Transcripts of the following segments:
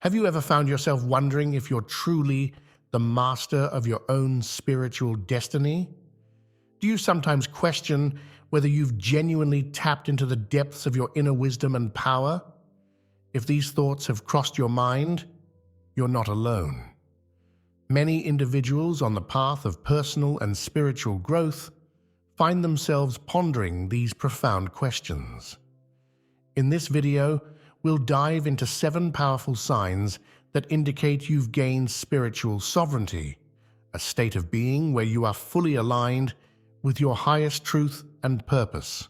Have you ever found yourself wondering if you're truly the master of your own spiritual destiny? Do you sometimes question whether you've genuinely tapped into the depths of your inner wisdom and power? If these thoughts have crossed your mind, you're not alone. Many individuals on the path of personal and spiritual growth find themselves pondering these profound questions. In this video, we'll dive into 7 powerful signs that indicate you've gained spiritual sovereignty, a state of being where you are fully aligned with your highest truth and purpose.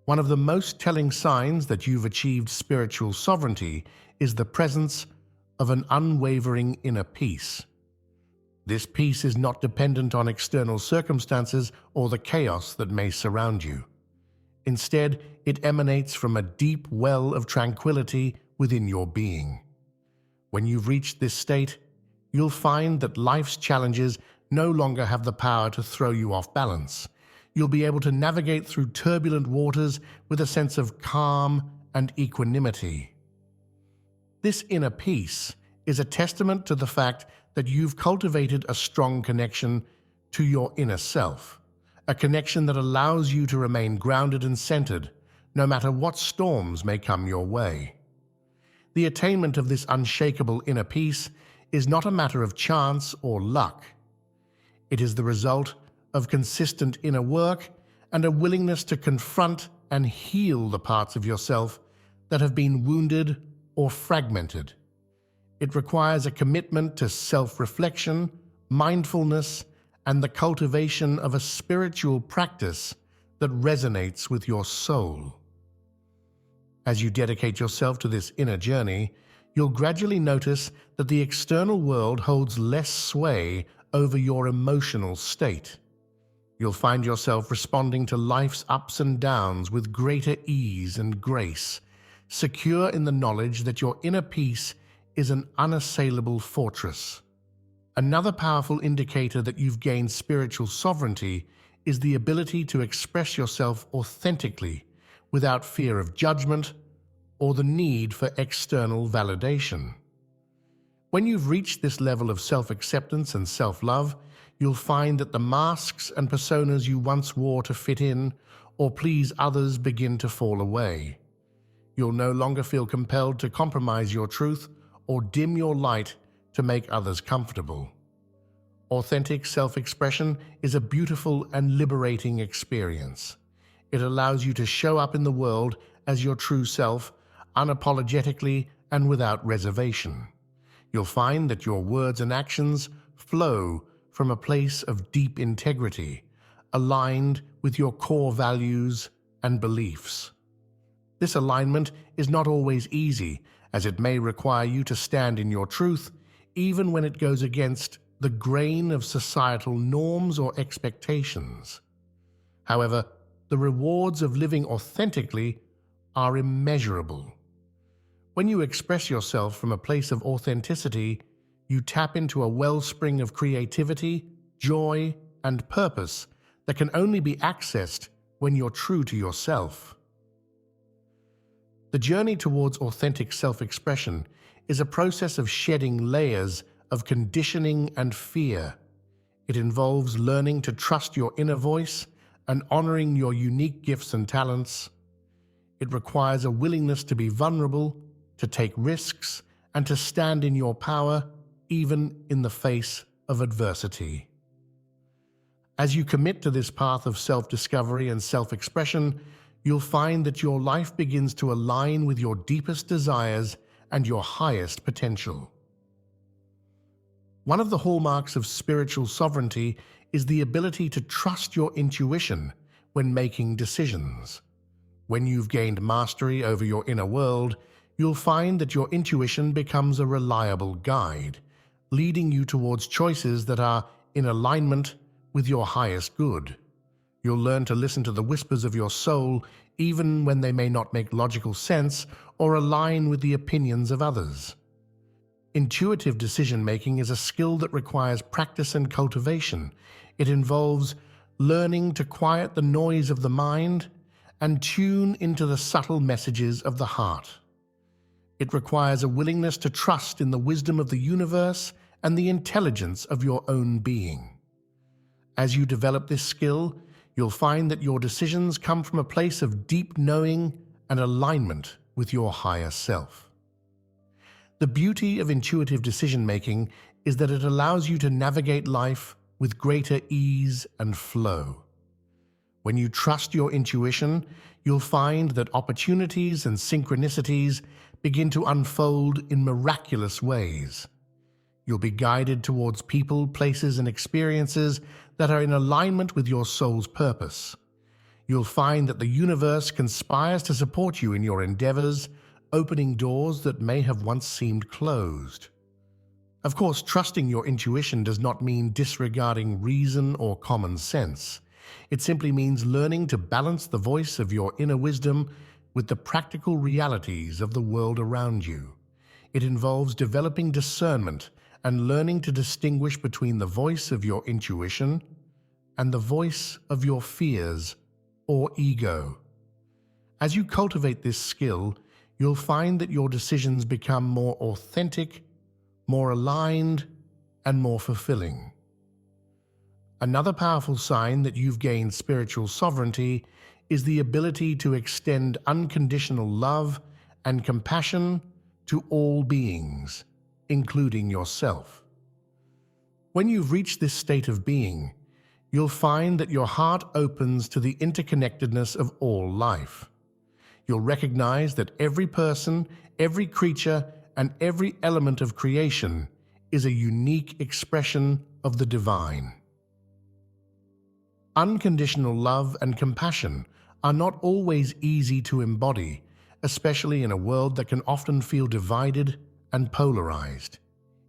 One of the most telling signs that you've achieved spiritual sovereignty is the presence of an unwavering inner peace. This peace is not dependent on external circumstances or the chaos that may surround you. Instead, it emanates from a deep well of tranquility within your being. When you've reached this state, you'll find that life's challenges no longer have the power to throw you off balance. You'll be able to navigate through turbulent waters with a sense of calm and equanimity. This inner peace is a testament to the fact that you've cultivated a strong connection to your inner self, a connection that allows you to remain grounded and centered, no matter what storms may come your way. The attainment of this unshakable inner peace is not a matter of chance or luck. It is the result of consistent inner work and a willingness to confront and heal the parts of yourself that have been wounded or fragmented. It requires a commitment to self-reflection, mindfulness, and the cultivation of a spiritual practice that resonates with your soul. As you dedicate yourself to this inner journey, you'll gradually notice that the external world holds less sway over your emotional state. You'll find yourself responding to life's ups and downs with greater ease and grace, secure in the knowledge that your inner peace is an unassailable fortress. Another powerful indicator that you've gained spiritual sovereignty is the ability to express yourself authentically without fear of judgment or the need for external validation. When you've reached this level of self-acceptance and self-love, you'll find that the masks and personas you once wore to fit in or please others begin to fall away. You'll no longer feel compelled to compromise your truth or dim your light to make others comfortable. Authentic self-expression is a beautiful and liberating experience. It allows you to show up in the world as your true self, unapologetically and without reservation. You'll find that your words and actions flow from a place of deep integrity, aligned with your core values and beliefs. This alignment is not always easy, as it may require you to stand in your truth, even when it goes against the grain of societal norms or expectations. However, the rewards of living authentically are immeasurable. When you express yourself from a place of authenticity, you tap into a wellspring of creativity, joy, and purpose that can only be accessed when you're true to yourself. The journey towards authentic self-expression is a process of shedding layers of conditioning and fear. It involves learning to trust your inner voice and honoring your unique gifts and talents. It requires a willingness to be vulnerable, to take risks, and to stand in your power, even in the face of adversity. As you commit to this path of self-discovery and self-expression, you'll find that your life begins to align with your deepest desires and your highest potential. One of the hallmarks of spiritual sovereignty is the ability to trust your intuition when making decisions. When you've gained mastery over your inner world, you'll find that your intuition becomes a reliable guide, leading you towards choices that are in alignment with your highest good. You'll learn to listen to the whispers of your soul, even when they may not make logical sense or align with the opinions of others. Intuitive decision-making is a skill that requires practice and cultivation. It involves learning to quiet the noise of the mind and tune into the subtle messages of the heart. It requires a willingness to trust in the wisdom of the universe and the intelligence of your own being. As you develop this skill, you'll find that your decisions come from a place of deep knowing and alignment with your higher self. The beauty of intuitive decision-making is that it allows you to navigate life with greater ease and flow. When you trust your intuition, you'll find that opportunities and synchronicities begin to unfold in miraculous ways. You'll be guided towards people, places, and experiences that are in alignment with your soul's purpose. You'll find that the universe conspires to support you in your endeavors, opening doors that may have once seemed closed. Of course, trusting your intuition does not mean disregarding reason or common sense. It simply means learning to balance the voice of your inner wisdom with the practical realities of the world around you. It involves developing discernment and learning to distinguish between the voice of your intuition and the voice of your fears or ego. As you cultivate this skill, you'll find that your decisions become more authentic, more aligned, and more fulfilling. Another powerful sign that you've gained spiritual sovereignty is the ability to extend unconditional love and compassion to all beings, including yourself. When you've reached this state of being, you'll find that your heart opens to the interconnectedness of all life. You'll recognize that every person, every creature, and every element of creation is a unique expression of the divine. Unconditional love and compassion are not always easy to embody, especially in a world that can often feel divided and polarized.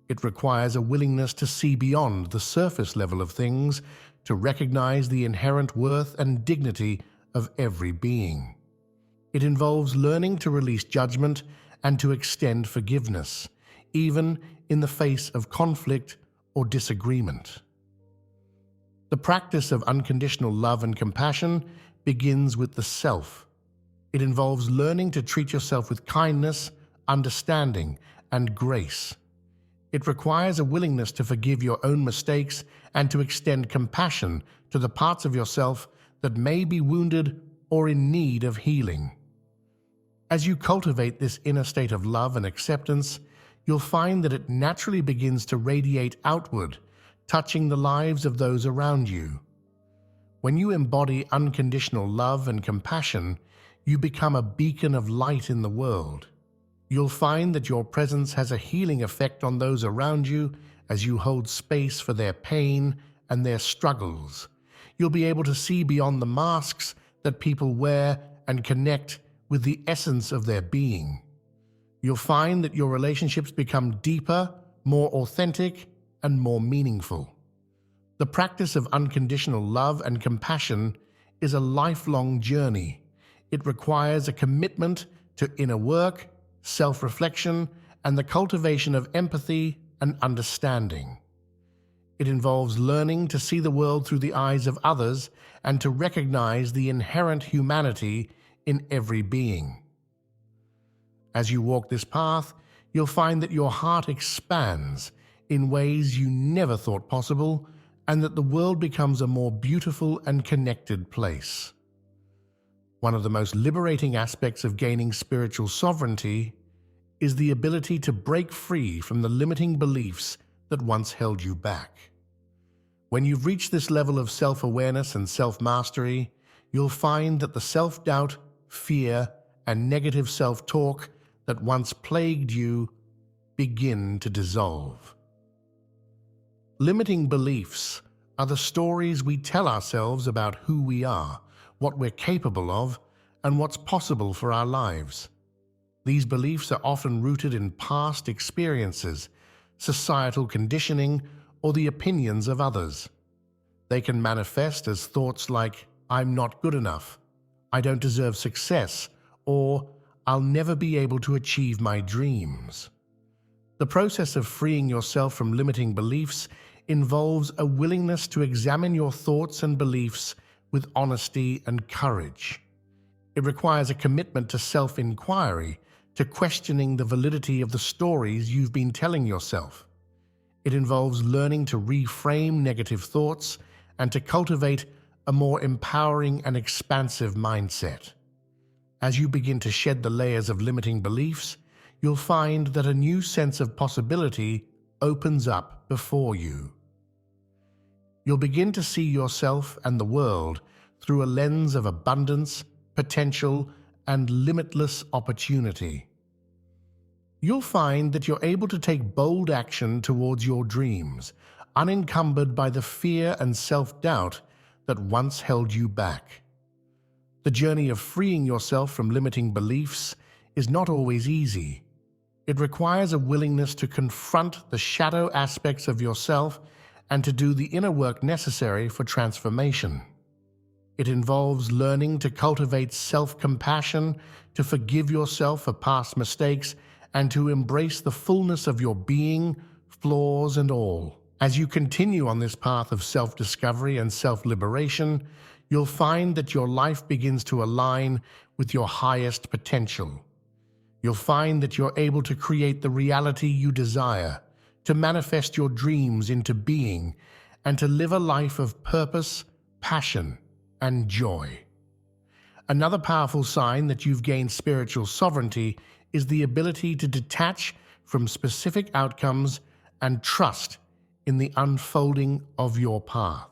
It requires a willingness to see beyond the surface level of things, to recognize the inherent worth and dignity of every being. It involves learning to release judgment and to extend forgiveness, even in the face of conflict or disagreement. The practice of unconditional love and compassion begins with the self. It involves learning to treat yourself with kindness, understanding, and grace. It requires a willingness to forgive your own mistakes and to extend compassion to the parts of yourself that may be wounded or in need of healing. As you cultivate this inner state of love and acceptance, you'll find that it naturally begins to radiate outward, touching the lives of those around you. When you embody unconditional love and compassion, you become a beacon of light in the world. You'll find that your presence has a healing effect on those around you as you hold space for their pain and their struggles. You'll be able to see beyond the masks that people wear and connect with the essence of their being. You'll find that your relationships become deeper, more authentic, and more meaningful. The practice of unconditional love and compassion is a lifelong journey. It requires a commitment to inner work, self-reflection, and the cultivation of empathy and understanding. It involves learning to see the world through the eyes of others and to recognize the inherent humanity in every being. As you walk this path, you'll find that your heart expands in ways you never thought possible, and that the world becomes a more beautiful and connected place. One of the most liberating aspects of gaining spiritual sovereignty is the ability to break free from the limiting beliefs that once held you back. When you've reached this level of self-awareness and self-mastery, you'll find that the self-doubt, fear, and negative self-talk that once plagued you begin to dissolve. Limiting beliefs are the stories we tell ourselves about who we are, what we're capable of, and what's possible for our lives. These beliefs are often rooted in past experiences, societal conditioning, or the opinions of others. They can manifest as thoughts like, "I'm not good enough," "I don't deserve success," or "I'll never be able to achieve my dreams." The process of freeing yourself from limiting beliefs involves a willingness to examine your thoughts and beliefs with honesty and courage. It requires a commitment to self-inquiry, to questioning the validity of the stories you've been telling yourself. It involves learning to reframe negative thoughts and to cultivate a more empowering and expansive mindset. As you begin to shed the layers of limiting beliefs, you'll find that a new sense of possibility opens up before you. You'll begin to see yourself and the world through a lens of abundance, potential, and limitless opportunity. You'll find that you're able to take bold action towards your dreams, unencumbered by the fear and self-doubt that once held you back. The journey of freeing yourself from limiting beliefs is not always easy. It requires a willingness to confront the shadow aspects of yourself and to do the inner work necessary for transformation. It involves learning to cultivate self-compassion, to forgive yourself for past mistakes, and to embrace the fullness of your being, flaws and all. As you continue on this path of self-discovery and self-liberation, you'll find that your life begins to align with your highest potential. You'll find that you're able to create the reality you desire, to manifest your dreams into being, and to live a life of purpose, passion, and joy. Another powerful sign that you've gained spiritual sovereignty is the ability to detach from specific outcomes and trust in the unfolding of your path.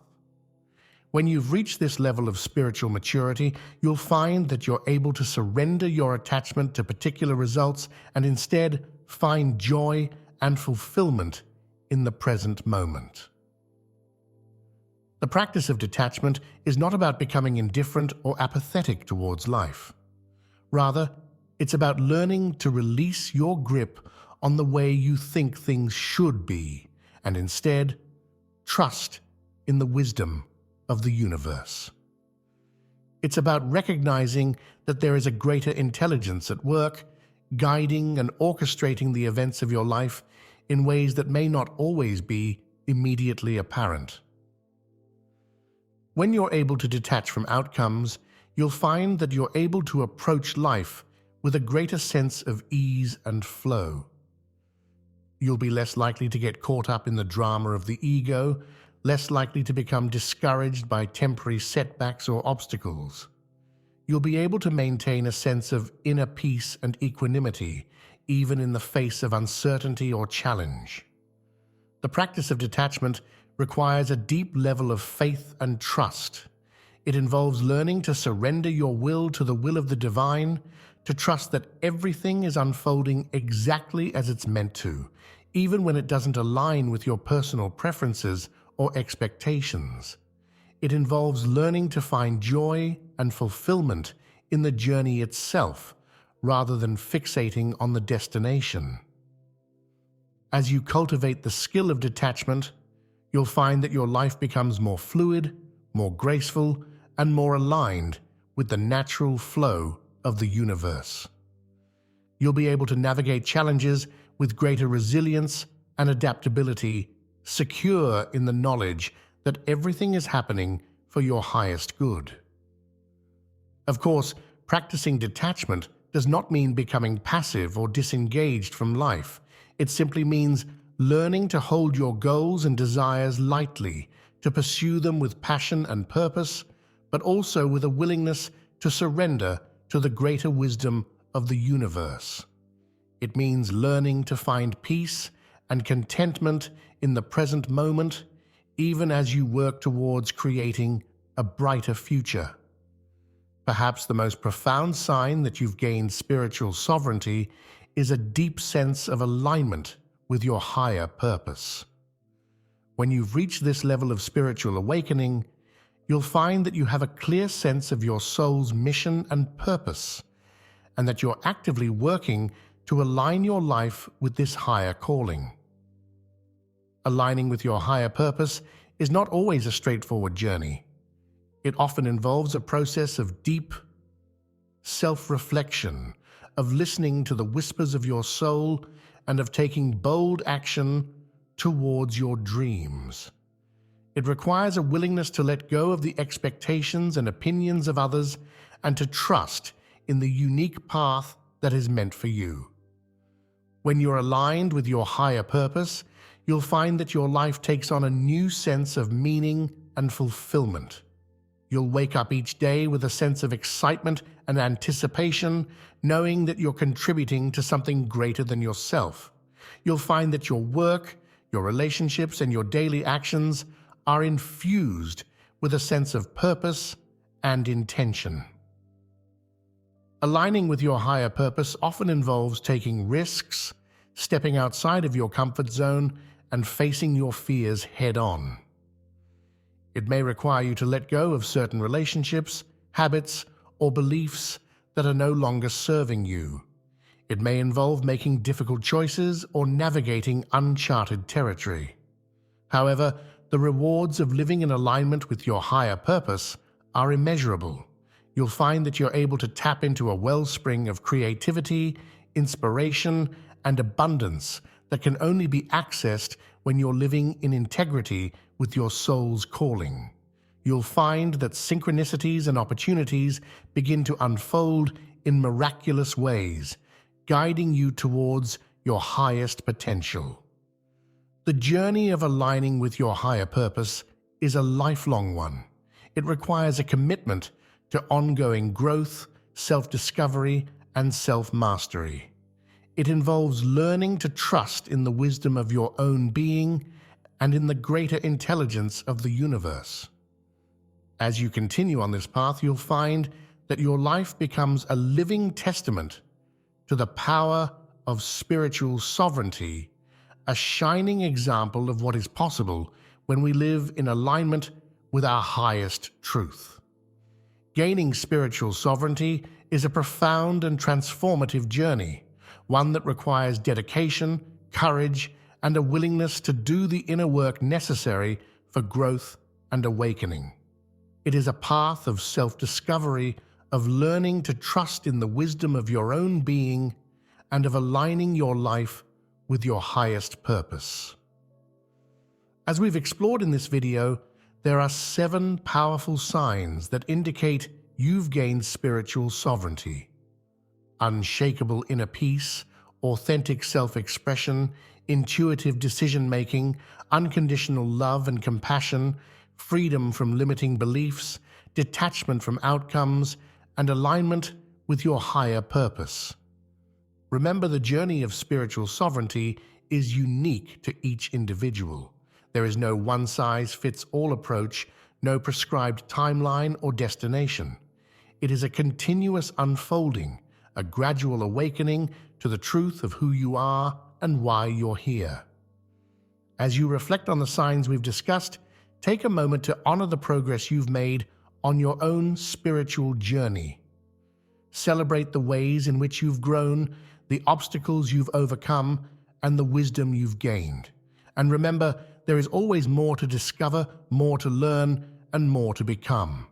When you've reached this level of spiritual maturity, you'll find that you're able to surrender your attachment to particular results and instead find joy and fulfillment in the present moment. The practice of detachment is not about becoming indifferent or apathetic towards life. Rather, it's about learning to release your grip on the way you think things should be and instead trust in the wisdom of the universe. It's about recognizing that there is a greater intelligence at work, guiding and orchestrating the events of your life in ways that may not always be immediately apparent. When you're able to detach from outcomes, you'll find that you're able to approach life with a greater sense of ease and flow. You'll be less likely to get caught up in the drama of the ego, less likely to become discouraged by temporary setbacks or obstacles. You'll be able to maintain a sense of inner peace and equanimity, even in the face of uncertainty or challenge. The practice of detachment requires a deep level of faith and trust. It involves learning to surrender your will to the will of the divine, to trust that everything is unfolding exactly as it's meant to, even when it doesn't align with your personal preferences or expectations. It involves learning to find joy and fulfillment in the journey itself, rather than fixating on the destination. As you cultivate the skill of detachment, you'll find that your life becomes more fluid, more graceful, and more aligned with the natural flow of the universe. You'll be able to navigate challenges with greater resilience and adaptability, secure in the knowledge that everything is happening for your highest good. Of course, practicing detachment does not mean becoming passive or disengaged from life. It simply means learning to hold your goals and desires lightly, to pursue them with passion and purpose, but also with a willingness to surrender to the greater wisdom of the universe. It means learning to find peace and contentment in the present moment, even as you work towards creating a brighter future. Perhaps the most profound sign that you've gained spiritual sovereignty is a deep sense of alignment with your higher purpose. When you've reached this level of spiritual awakening, you'll find that you have a clear sense of your soul's mission and purpose, and that you're actively working to align your life with this higher calling. Aligning with your higher purpose is not always a straightforward journey. It often involves a process of deep self-reflection, of listening to the whispers of your soul, and of taking bold action towards your dreams. It requires a willingness to let go of the expectations and opinions of others and to trust in the unique path that is meant for you. When you're aligned with your higher purpose, you'll find that your life takes on a new sense of meaning and fulfillment. You'll wake up each day with a sense of excitement and anticipation, knowing that you're contributing to something greater than yourself. You'll find that your work, your relationships, and your daily actions are infused with a sense of purpose and intention. Aligning with your higher purpose often involves taking risks, stepping outside of your comfort zone, and facing your fears head-on. It may require you to let go of certain relationships, habits, or beliefs that are no longer serving you. It may involve making difficult choices or navigating uncharted territory. However, the rewards of living in alignment with your higher purpose are immeasurable. You'll find that you're able to tap into a wellspring of creativity, inspiration, and abundance that can only be accessed when you're living in integrity with your soul's calling. You'll find that synchronicities and opportunities begin to unfold in miraculous ways, guiding you towards your highest potential. The journey of aligning with your higher purpose is a lifelong one. It requires a commitment to ongoing growth, self-discovery, and self-mastery. It involves learning to trust in the wisdom of your own being and in the greater intelligence of the universe. As you continue on this path, you'll find that your life becomes a living testament to the power of spiritual sovereignty, a shining example of what is possible when we live in alignment with our highest truth. Gaining spiritual sovereignty is a profound and transformative journey, one that requires dedication, courage, and a willingness to do the inner work necessary for growth and awakening. It is a path of self-discovery, of learning to trust in the wisdom of your own being, and of aligning your life with your highest purpose. As we've explored in this video, there are 7 powerful signs that indicate you've gained spiritual sovereignty. Unshakable inner peace, authentic self-expression, intuitive decision-making, unconditional love and compassion, freedom from limiting beliefs, detachment from outcomes, and alignment with your higher purpose. Remember, the journey of spiritual sovereignty is unique to each individual. There is no one-size-fits-all approach, no prescribed timeline or destination. It is a continuous unfolding, a gradual awakening to the truth of who you are and why you're here. As you reflect on the signs we've discussed, take a moment to honor the progress you've made on your own spiritual journey. Celebrate the ways in which you've grown, the obstacles you've overcome, and the wisdom you've gained. And remember, there is always more to discover, more to learn, and more to become.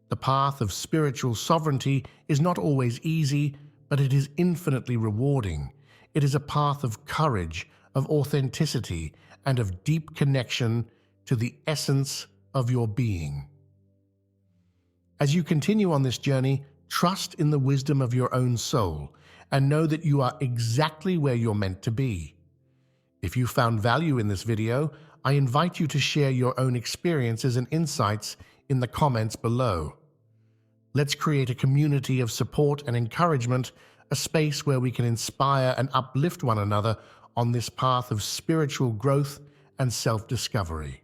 The path of spiritual sovereignty is not always easy, but it is infinitely rewarding. It is a path of courage, of authenticity, and of deep connection to the essence of your being. As you continue on this journey, trust in the wisdom of your own soul and know that you are exactly where you're meant to be. If you found value in this video, I invite you to share your own experiences and insights in the comments below. Let's create a community of support and encouragement, a space where we can inspire and uplift one another on this path of spiritual growth and self-discovery.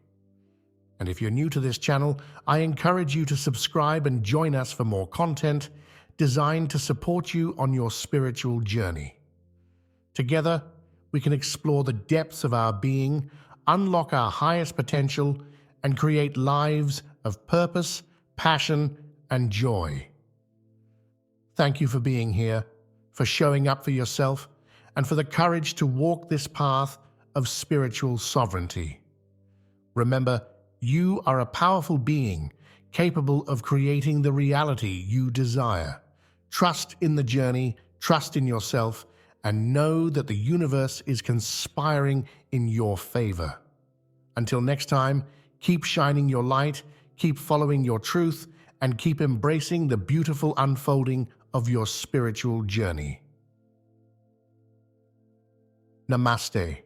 And if you're new to this channel, I encourage you to subscribe and join us for more content designed to support you on your spiritual journey. Together, we can explore the depths of our being, unlock our highest potential, and create lives of purpose, passion, and joy. Thank you for being here, for showing up for yourself, and for the courage to walk this path of spiritual sovereignty. Remember, you are a powerful being, capable of creating the reality you desire. Trust in the journey, trust in yourself, and know that the universe is conspiring in your favor. Until next time, keep shining your light, keep following your truth, and keep embracing the beautiful unfolding of your spiritual journey. Namaste.